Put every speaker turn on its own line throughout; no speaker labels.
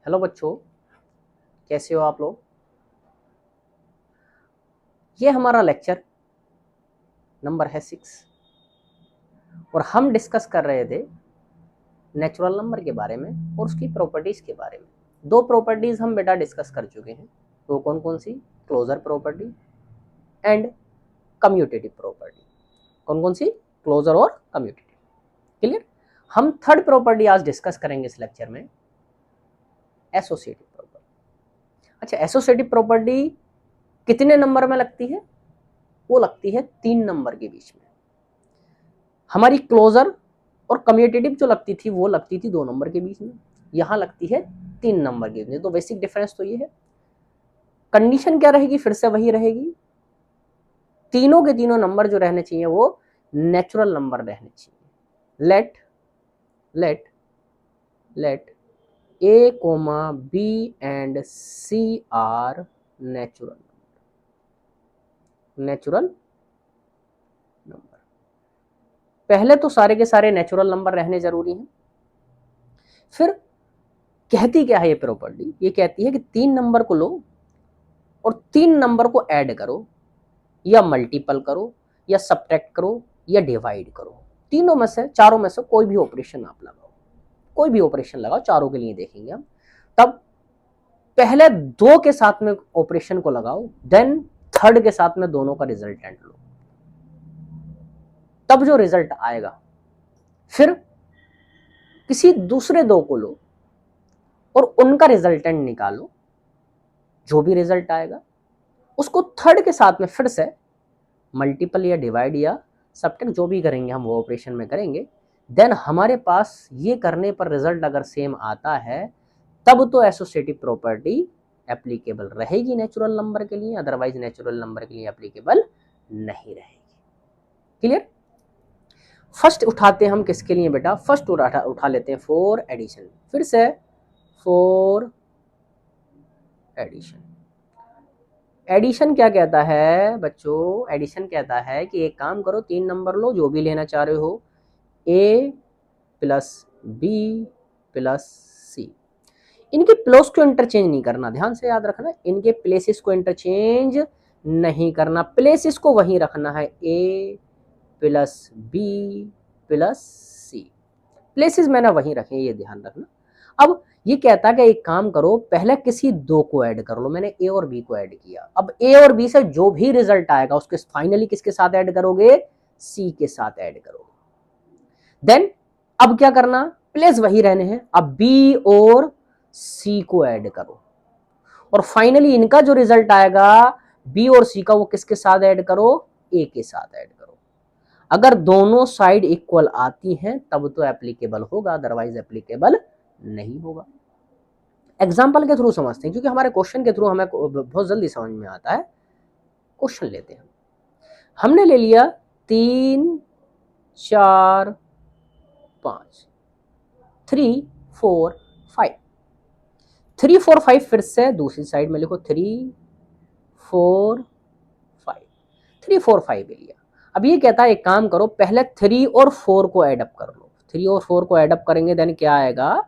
Hello बच्चों, कैसे हो आप लोग। ये हमारा लेक्चर नंबर है 6 और हम डिस्कस कर रहे थे नेचुरल नंबर के बारे में और उसकी प्रॉपर्टीज के बारे में। दो प्रॉपर्टीज हम बेटा डिस्कस कर चुके हैं। वो कौन कौन सी? Closure property and commutative property. कौन कौन सी? क्लोजर और कम्यूटेटिव। क्लियर। हम थर्ड प्रॉपर्टी आज डिस्कस करेंगे इस लेक्चर में, एसोसिएटिव प्रॉपर्टी। अच्छा, एसोसिएटिव प्रॉपर्टी कितने नंबर में लगती है? वो लगती है 3 नंबर के बीच में। हमारी क्लोजर और कम्यूटेटिव जो लगती थी वो लगती थी 2 नंबर के बीच में, यहां लगती है 3 नंबर के बीच में। तो बेसिक डिफरेंस तो ये है। कंडीशन क्या रहेगी? फिर से वही रहेगी, तीनों के तीनों नंबर जो रहने चाहिए वो नेचुरल नंबर रहने चाहिए। Let let a comma b and c are natural number. पहले तो सारे के सारे नेचुरल नंबर रहने जरूरी हैं। फिर कहती क्या है ये प्रॉपर्टी? ये कहती है कि 3 नंबर को लो और 3 नंबर को ऐड करो या मल्टीपल करो या सब्ट्रैक्ट करो या डिवाइड करो। तीनों में से, चारों में से कोई भी ऑपरेशन आप लगाओ, कोई भी ऑपरेशन लगाओ, चारों के लिए देखेंगे हम। तब पहले 2 के साथ में ऑपरेशन को लगाओ, देन थर्ड के साथ में दोनों का रिजल्टेंट लो, तब जो रिजल्ट आएगा फिर किसी दूसरे 2 को लो और उनका रिजल्टेंट निकालो। जो भी रिजल्ट आएगा उसको थर्ड के साथ में फिर से मल्टीपल या डिवाइड या सब्ट्रैक्ट जो भी करेंगे हम वो ऑपरेशन में करेंगे। देन हमारे पास ये करने पर रिजल्ट अगर सेम आता है तब तो एसोसिएटिव प्रॉपर्टी एप्लीकेबल रहेगी नेचुरल नंबर के लिए, अदरवाइज नेचुरल नंबर के लिए एप्लीकेबल नहीं रहेगी। क्लियर। फर्स्ट उठाते हैं हम किसके लिए बेटा? फर्स्ट उठा लेते हैं फॉर एडिशन। फिर से फॉर एडिशन। एडिशन क्या कहता है बच्चों? एडिशन कहता है कि एक काम करो, 3 नंबर लो जो भी लेना चाह रहे हो, ए प्लस बी प्लस सी। इनके प्लस को इंटरचेंज नहीं करना, ध्यान से याद रखना, इनके प्लेसेस को इंटरचेंज नहीं करना, प्लेसेस को वहीं रखना है, ए प्लस बी प्लस सी। प्लेसेस मैंने वहीं रखे, ये ध्यान रखना। अब ये कहता है कि एक काम करो, पहले किसी 2 को ऐड कर लो। मैंने ए और बी को ऐड किया। अब ए और बी से जो भी रिजल्ट आएगा उसके फाइनली किसके साथ ऐड करोगे? सी के साथ ऐड करोगे। देन अब क्या करना? प्लेस वही रहने हैं। अब बी और सी को ऐड करो और फाइनली इनका जो रिजल्ट आएगा बी और सी का वो किसके साथ ऐड करो? ए के साथ ऐड करो। अगर दोनों साइड इक्वल आती हैं तब तो एप्लीकेबल होगा, अदरवाइज एप्लीकेबल नहीं होगा। एग्जाम्पल के थ्रू समझते हैं क्योंकि हमारे क्वेश्चन के थ्रू हमें बहुत जल्दी समझ में आता है। क्वेश्चन लेते हैं। हमने ले लिया 3 4 5, 3 4 5। 3 4 5 फिर से दूसरी साइड में लिखो, 3 4 5, 3 4 5 लिया। अब ये कहता है एक काम करो, पहले 3 और 4 को एडअप कर लो। 3 और 4 को एडअप करेंगे देन क्या आएगा?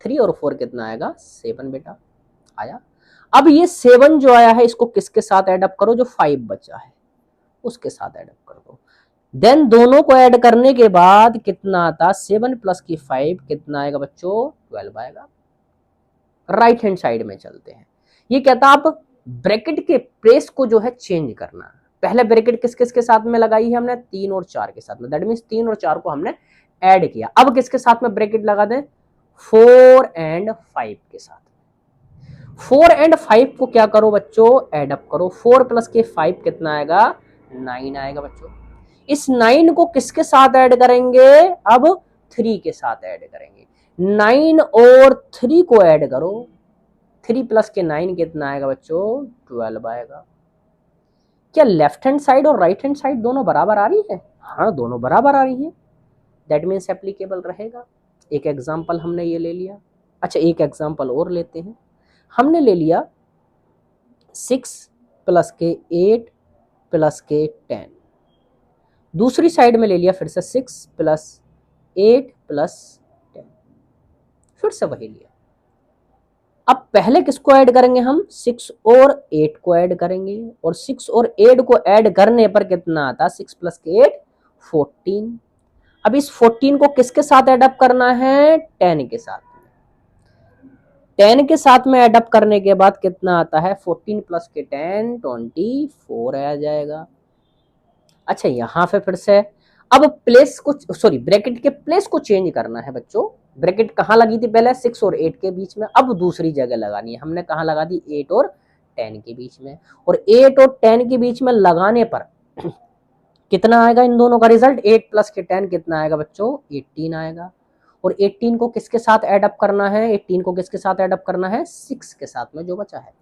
3 और 4 कितना आएगा? 7 बेटा आया। अब ये 7 जो आया है इसको किसके साथ एडअप करो? जो 5 बचा है उसके साथ एडअप कर दो। देन दोनों को ऐड करने के बाद कितना आता? 7 प्लस की 5 कितना आएगा बच्चों? 12 आएगा। राइट हैंड साइड में चलते हैं। ये कहता आप ब्रैकेट के प्लेस को जो है चेंज करना। पहले ब्रैकेट किस किस के साथ में लगाई है हमने? 3 और 4 के साथ में। दैट मीन्स 3 और 4 को हमने ऐड किया। अब किसके साथ में ब्रैकेट लगा दें? 4 एंड 5 के साथ। 4 एंड 5 को क्या करो बच्चों? एडअप करो। 4 प्लस के 5 कितना आएगा? 9 आएगा बच्चों। इस 9 को किसके साथ ऐड करेंगे? अब 3 के साथ ऐड करेंगे। 9 और 3 को ऐड करो। 3 प्लस के 9 कितना आएगा बच्चों? 12 आएगा। क्या लेफ्ट हैंड साइड और राइट हैंड साइड दोनों बराबर आ रही है? हाँ, दोनों बराबर आ रही है। दैट मीन्स एप्लीकेबल रहेगा। एक एग्जाम्पल हमने ये ले लिया। अच्छा, एक एग्जाम्पल और लेते हैं। हमने ले लिया 6 प्लस के 8 प्लस के 10। दूसरी साइड में ले लिया फिर से 6 प्लस 8 प्लस 10। फिर से वही लिया। अब पहले किसको ऐड करेंगे हम, 6 और 8 को ऐड करेंगे, और 6 और 8 को ऐड करने पर कितना आता है, 6 प्लस 8 14। अब इस 14 को किसके साथ एडअप करना है, 10 के साथ। 10 के साथ में एडअप करने के बाद कितना आता है, 14 प्लस के 10 24 आ जाएगा। अच्छा यहां पे फिर से अब प्लेस को, सॉरी ब्रैकेट के प्लेस को चेंज करना है बच्चों। ब्रैकेट कहाँ लगी थी पहले, 6 और 8 के बीच में, अब दूसरी जगह लगानी है। हमने कहाँ लगा दी, 8 और 10 के बीच में। और 8 और 10 के बीच में लगाने पर कितना आएगा इन दोनों का रिजल्ट, 8 प्लस के 10 कितना आएगा बच्चों, 18 आएगा। और 18 को किसके साथ एडअप करना है, 18 को किसके साथ एडअप करना है, 6 के साथ में जो बचा है।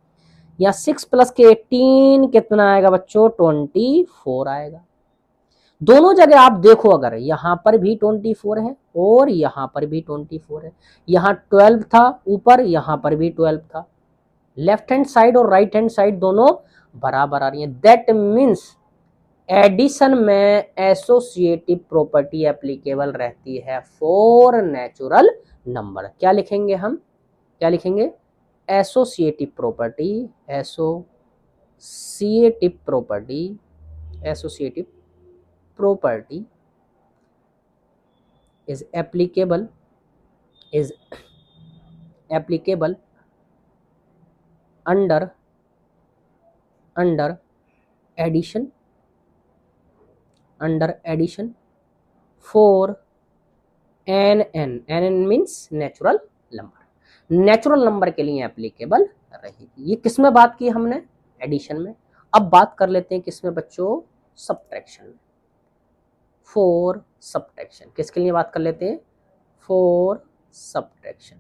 या 6 प्लस के 18 कितना आएगा बच्चों, 24 आएगा। दोनों जगह आप देखो, अगर यहां पर भी 24 है और यहां पर भी 24 है, यहां 12 था ऊपर, यहां पर भी 12 था। लेफ्ट हैंड साइड और राइट हैंड साइड दोनों बराबर आ रही है। दैट मीन्स एडिशन में एसोसिएटिव प्रॉपर्टी एप्लीकेबल रहती है फॉर नेचुरल नंबर। क्या लिखेंगे हम, क्या लिखेंगे, associative property, associative property, associative property is applicable under addition for n means natural number के लिए एप्लीकेबल रहेगी। ये किस में बात की हमने, एडिशन में। अब बात कर लेते हैं किसमें बच्चों, सब्ट्रैक्शन में। फॉर सब्ट्रैक्शन किसके लिए बात कर लेते हैं, फॉर सब्ट्रैक्शन।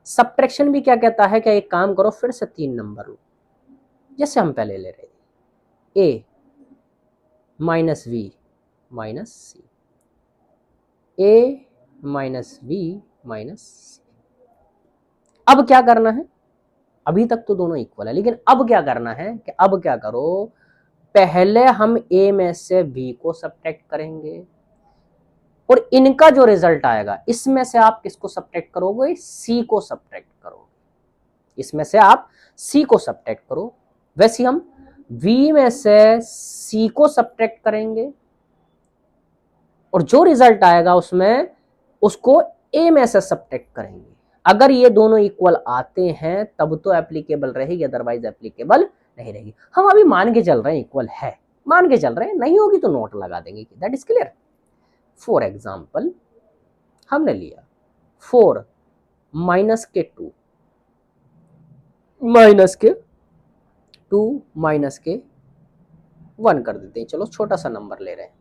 सब्ट्रैक्शन भी क्या कहता है, क्या एक काम करो फिर से 3 नंबर लो, जैसे हम पहले ले रहे थे, a minus b minus c, a minus b minus c. अब क्या करना है, अभी तक तो दोनों इक्वल है, लेकिन अब क्या करना है कि अब क्या करो, पहले हम a में से b को सब्ट्रैक्ट करेंगे, और इनका जो रिजल्ट आएगा इसमें से आप किसको सब्ट्रैक्ट करोगे, c को सब्ट्रैक्ट करोगे। इसमें से आप c को सब्ट्रैक्ट करो। वैसे हम v में से c को सब्ट्रैक्ट करेंगे, और जो रिजल्ट आएगा उसमें उसको a में से सब्ट्रैक्ट करेंगे। अगर ये दोनों इक्वल आते हैं तब तो एप्लीकेबल रहेगी, अदरवाइज एप्लीकेबल नहीं रहेगी। हम अभी मान के चल रहे हैं इक्वल है, मान के चल रहे हैं, नहीं होगी तो नोट लगा देंगे, that is clear. For example हमने लिया 4 माइनस के 2 माइनस के 1 कर देते हैं, चलो छोटा सा नंबर ले रहे हैं।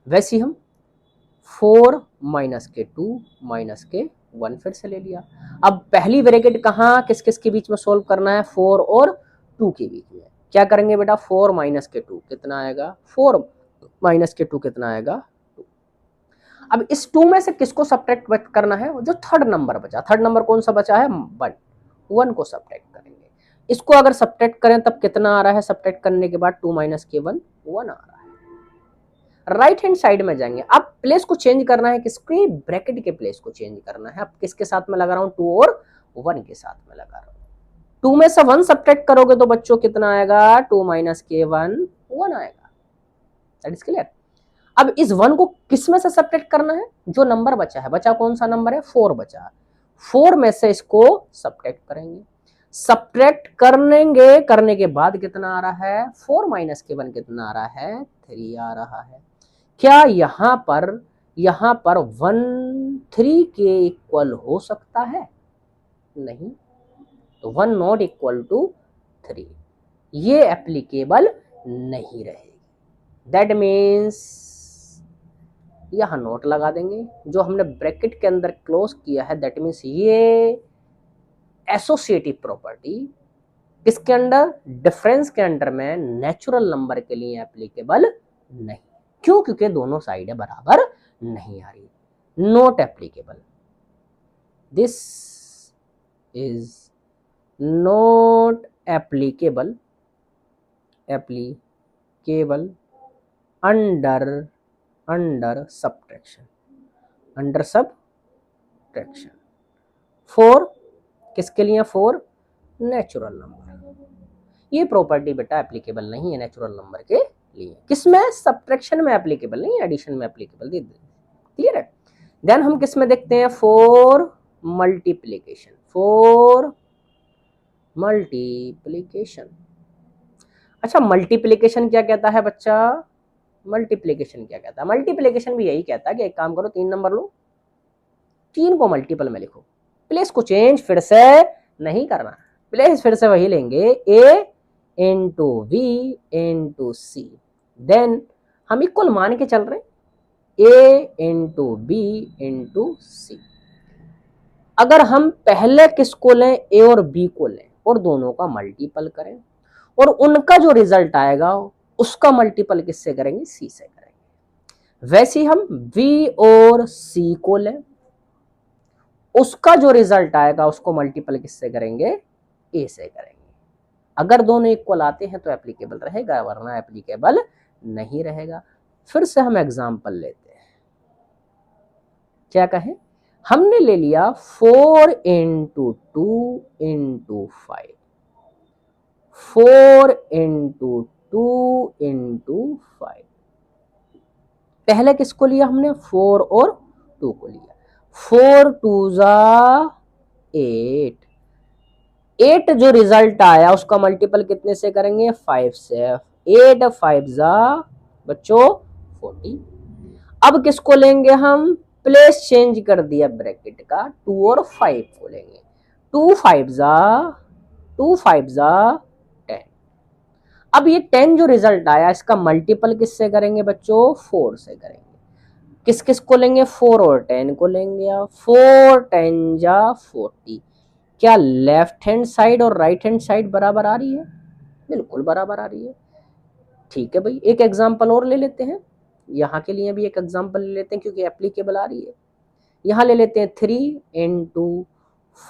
वैसे हम 4 माइनस के 2 माइनस के 1 फिर से ले लिया। अब पहली ब्रैकेट कहाँ किस किस के बीच में सोल्व करना है, 4 और 2 के बीच में। क्या करेंगे बेटा, 4 माइनस के 2 कितना आएगा, 4 माइनस के 2 कितना आएगा, 2। अब इस 2 में से किसको सब्ट्रैक्ट करना है, जो थर्ड नंबर बचा, थर्ड नंबर कौन सा बचा है, 1 को सब्ट्रैक्ट करेंगे। इसको अगर सब्ट्रैक्ट करें तब कितना आ रहा है, सब्ट्रैक्ट करने के बाद 2 माइनस के 1 आ रहा है। राइट हैंड साइड में जाएंगे, अब प्लेस को चेंज करना है, किसकी, ब्रैकेट के प्लेस को चेंज करना है। अब किसके साथ में लगा रहा हूं, 2 और 1 के साथ में लगा रहा हूं। 2 में से 1 सब्ट्रैक्ट करोगे तो बच्चों कितना आएगा, 2 माइनस के 1 आएगा। That is clear. अब इस 1 को किस में से सब्ट्रैक्ट करना है, जो नंबर बचा है, बचा कौन सा नंबर है, 4 बचा, 4 में से इसको सब्ट्रैक्ट करेंगे। सब्ट्रैक्ट करेंगे, करने के बाद कितना आ रहा है, 4 माइनस के 1 कितना आ रहा है, 3 आ रहा है। क्या यहां पर 1 3 के इक्वल हो सकता है, नहीं, तो 1 नॉट इक्वल टू 3, ये एप्लीकेबल नहीं रहेगी। दैट मीन्स यहां नोट लगा देंगे, जो हमने ब्रैकेट के अंदर क्लोज किया है, दैट मीन्स ये एसोसिएटिव प्रॉपर्टी किसके अंडर, डिफरेंस के अंडर में नेचुरल नंबर के लिए एप्लीकेबल नहीं। क्यों, क्योंकि दोनों साइडें बराबर नहीं आ रही, not applicable. This is not applicable under subtraction, under subtraction. Subtraction for किसके लिए, फॉर नेचुरल नंबर। ये प्रॉपर्टी बेटा एप्लीकेबल नहीं है नेचुरल नंबर के लिए। किसमें, सब्ट्रैक्शन में एप्लीकेबल नहीं, एडिशन में एप्लीकेबल। क्लियर है। देन हम किस में देखते हैं, फॉर मल्टीप्लीकेशन, फॉर मल्टीप्लीकेशन। अच्छा मल्टीप्लीकेशन क्या कहता है बच्चा, मल्टीप्लीकेशन क्या कहता है, मल्टीप्लीकेशन भी यही कहता है कि एक काम करो 3 नंबर लो, 3 को मल्टीपल में लिखो। प्लेस को चेंज फिर से नहीं करना, प्लेस फिर से वही लेंगे, a into b into c. Then हम इक्वल मान के चल रहे हैं, a into b into c. अगर हम पहले किसको लें, ए और बी को लें और दोनों का मल्टीपल करें और उनका जो रिजल्ट आएगा उसका मल्टीपल किससे करेंगे, सी से करेंगे। वैसे हम बी और सी को लें, उसका जो रिजल्ट आएगा उसको मल्टीपल किससे करेंगे, ए से करेंगे। अगर दोनों इक्वल आते हैं तो एप्लीकेबल रहेगा, वरना एप्लीकेबल नहीं रहेगा। फिर से हम एग्जांपल लेते हैं, क्या कहें, हमने ले लिया 4 इंटू 2 इंटू 5, 4 इंटू 2 इंटू 5। पहले किसको लिया हमने, 4 और 2 को लिया। 4 2 जा 8, 8 जो रिजल्ट आया उसका मल्टीपल कितने से करेंगे, 5 से। 8 5 जा बच्चों 40। अब किसको लेंगे हम, प्लेस चेंज कर दिया ब्रैकेट का, 2 और 5 को लेंगे। 2 5 जा 10। अब ये 10 जो रिजल्ट आया इसका मल्टीपल किससे करेंगे बच्चों, 4 से करेंगे। किस किस को लेंगे, 4 और 10 को लेंगे। 4 10 जा 40। क्या लेफ्ट हैंड साइड और राइट हैंड साइड बराबर आ रही है, बिल्कुल बराबर आ रही है। ठीक है भाई, एक एग्जांपल और ले लेते हैं, यहाँ के लिए भी एक एग्जांपल ले लेते हैं क्योंकि एप्लीकेबल आ रही है। यहाँ ले लेते हैं 3 into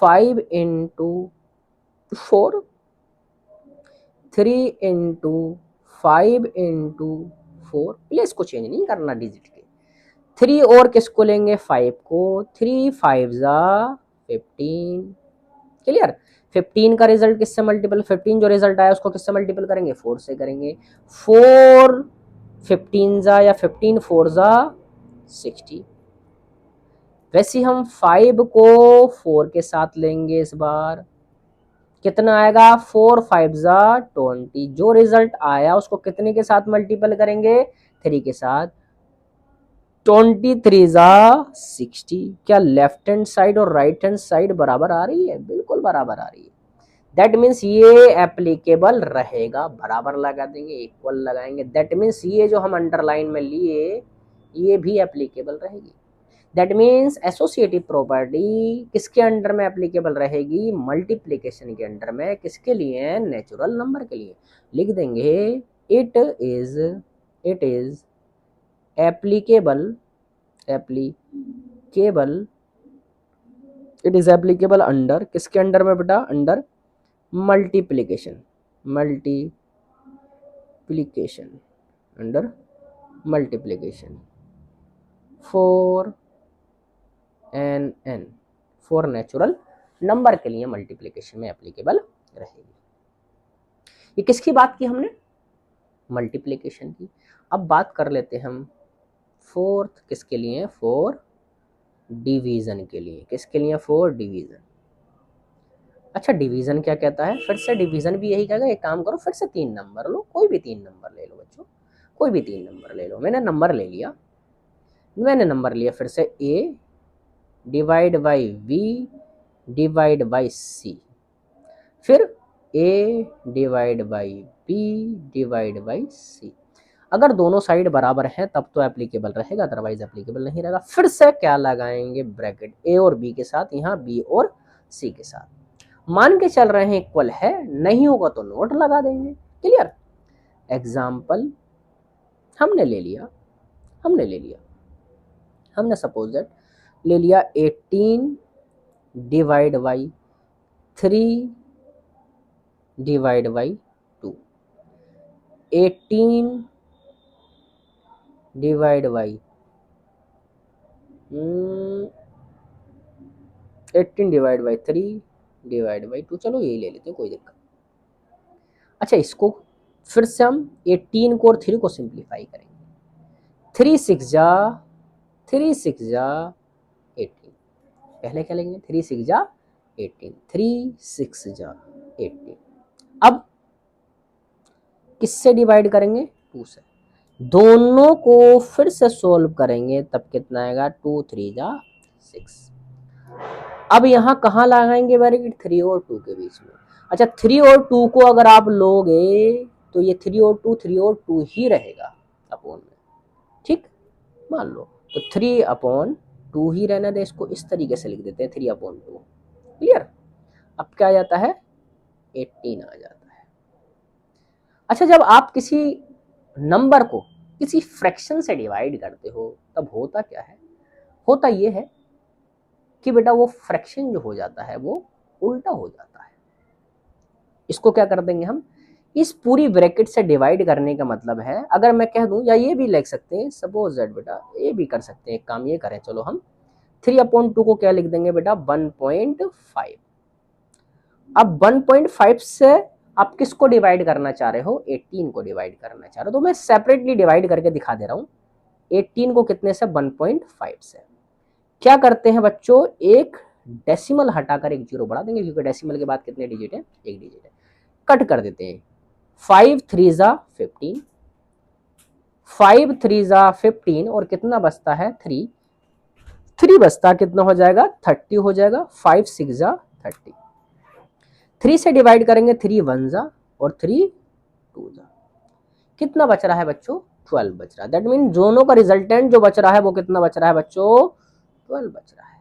5 into 4, 3 into 5 into 4। Place को चेंज नहीं करना डिजिट के। 3 और किसको लेंगे, 5 को। 3 5 जा 15। क्लियर। 15 का रिजल्ट किससे मल्टीपल, 15 जो रिजल्ट आया उसको किससे मल्टीपल करेंगे, 4 से करेंगे। 4 15 जा या 15 4 जा 60। वैसे हम 5 को 4 के साथ लेंगे इस बार, कितना आएगा, 4 5 जा 20। जो रिजल्ट आया उसको कितने के साथ मल्टीपल करेंगे, 3 के साथ। 23 जा 60। क्या लेफ्ट हैंड साइड और राइट हैंड साइड बराबर आ रही है, बिल्कुल बराबर आ रही है। दैट मीन्स ये एप्लीकेबल रहेगा, बराबर लगा देंगे, इक्वल लगाएंगे। दैट मीन्स ये जो हम अंडरलाइन में लिए ये भी एप्लीकेबल रहेगी। दैट मीन्स एसोसिएटिव प्रॉपर्टी किसके अंडर में एप्लीकेबल रहेगी, मल्टीप्लीकेशन के अंडर में। किसके लिए, नेचुरल नंबर के लिए। लिख देंगे it is applicable it is applicable under, किसके अंडर में बेटा, under multiplication under multiplication for n for natural number के लिए मल्टीप्लीकेशन में एप्लीकेबल रहेगी। ये किसकी बात की हमने, मल्टीप्लीकेशन की। अब बात कर लेते हैं हम फोर्थ, किसके लिए, फॉर डिवीजन के लिए। किसके लिए, फॉर डिवीजन। अच्छा डिवीजन क्या कहता है, फिर से डिवीजन भी यही कहेगा, एक काम करो फिर से 3 नंबर लो, कोई भी 3 नंबर ले लो बच्चों, कोई भी 3 नंबर ले लो। मैंने नंबर लिया फिर से, a divide by b divide by c, फिर a divide by b divide by c. अगर दोनों साइड बराबर हैं तब तो एप्लीकेबल रहेगा, अदरवाइज एप्लीकेबल नहीं रहेगा। फिर से क्या लगाएंगे, ब्रैकेट ए और बी के साथ, यहाँ बी और सी के साथ। मान के चल रहे हैं इक्वल है, नहीं होगा तो नोट लगा देंगे। क्लियर। एग्जाम्पल हमने ले लिया हमने सपोज दैट ले लिया 18 divide by 3 divide by 2, 18 divide by 18 divide by 3 divide by 2, चलो यही ले लेते हैं, कोई दिक्कत। अच्छा, इसको फिर से हम 18 को और 3 को सिंप्लीफाई करेंगे। 3 6 जा 18। पहले क्या लेंगे, 3 6 जा 18, 3 6 जा 18। अब किससे डिवाइड करेंगे, 2 से। दोनों को फिर से सोल्व करेंगे तब कितना आएगा, 2 3 जा 6। अब यहाँ कहाँ लगाएंगे ब्रैकेट, 3 और 2 के बीच में। अच्छा, 3 और 2 को अगर आप लोगे तो ये 3 और 2 ही रहेगा अपॉन में, ठीक, मान लो। तो 3/2 ही रहना दे, इसको इस तरीके से लिख देते हैं 3/2। क्लियर। अब क्या आ जाता है, 18 आ जाता है। अच्छा, जब आप किसी नंबर को किसी फ्रैक्शन से डिवाइड करते हो तब होता क्या है, होता ये है कि बेटा वो फ्रैक्शन जो हो जाता है वो उल्टा हो जाता है। इसको क्या कर देंगे हम, इस पूरी ब्रैकेट से डिवाइड करने का मतलब है, अगर मैं कह दूं, या ये भी लिख सकते हैं, सपोज दैट बेटा ये भी कर सकते हैं, एक काम ये करें, चलो हम 3/2 को क्या लिख देंगे बेटा, 1.5। अब 1.5 से आप किसको डिवाइड करना चाह रहे हो, 18 को डिवाइड करना चाह रहे हो, तो मैं सेपरेटली डिवाइड करके दिखा दे रहा हूं। 18 को कितने से, 1.5 से। क्या करते हैं बच्चों, एक डेसिमल हटाकर एक जीरो बढ़ा देंगे, क्योंकि डेसिमल के बाद कितने डिजिट है, एक डिजिट है, कट कर देते हैं। 5 3 जा 15, 5 3 जा 15, और कितना बचता है, 3 बचता कितना हो जाएगा, 30 हो जाएगा। 5 6 जा 30, 3 से डिवाइड करेंगे, 3 1 जा और 3 2 जा, कितना बच रहा है बच्चों, 12 बच रहा है। दैट मीन दोनों का रिजल्टेंट जो बच रहा है वो कितना बच रहा है बच्चों, 12 बच रहा है।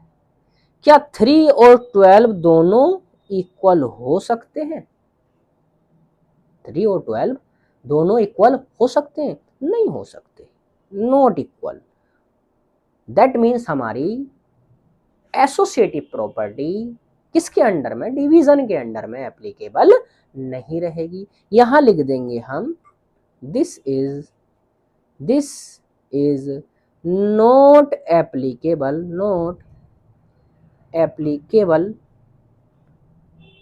क्या 3 और 12 दोनों इक्वल हो सकते हैं, 3 और 12 दोनों इक्वल हो सकते हैं, नहीं हो सकते, नॉट इक्वल। दैट मीन्स हमारी एसोसिएटिव प्रॉपर्टी किसके अंडर में, डिवीजन के अंडर में एप्लीकेबल नहीं रहेगी। यहां लिख देंगे हम, this is not applicable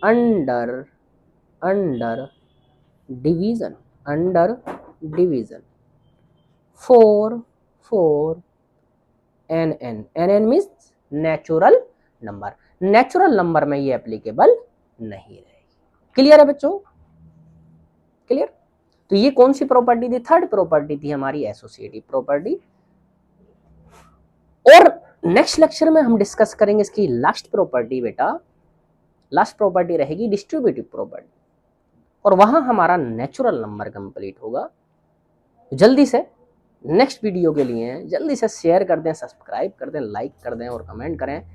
under division for NN means natural number में ये एप्लीकेबल नहीं रहेगी। क्लियर है बच्चों, क्लियर। तो ये कौन सी प्रॉपर्टी थी, थर्ड प्रॉपर्टी थी हमारी, एसोसिएटिव प्रॉपर्टी। और नेक्स्ट लेक्चर में हम डिस्कस करेंगे इसकी लास्ट प्रॉपर्टी बेटा, लास्ट प्रॉपर्टी रहेगी डिस्ट्रीब्यूटिव प्रॉपर्टी, और वहां हमारा नेचुरल नंबर कंप्लीट होगा। जल्दी से नेक्स्ट वीडियो के लिए जल्दी से शेयर कर दें, सब्सक्राइब कर दें, लाइक कर दें और कमेंट करें।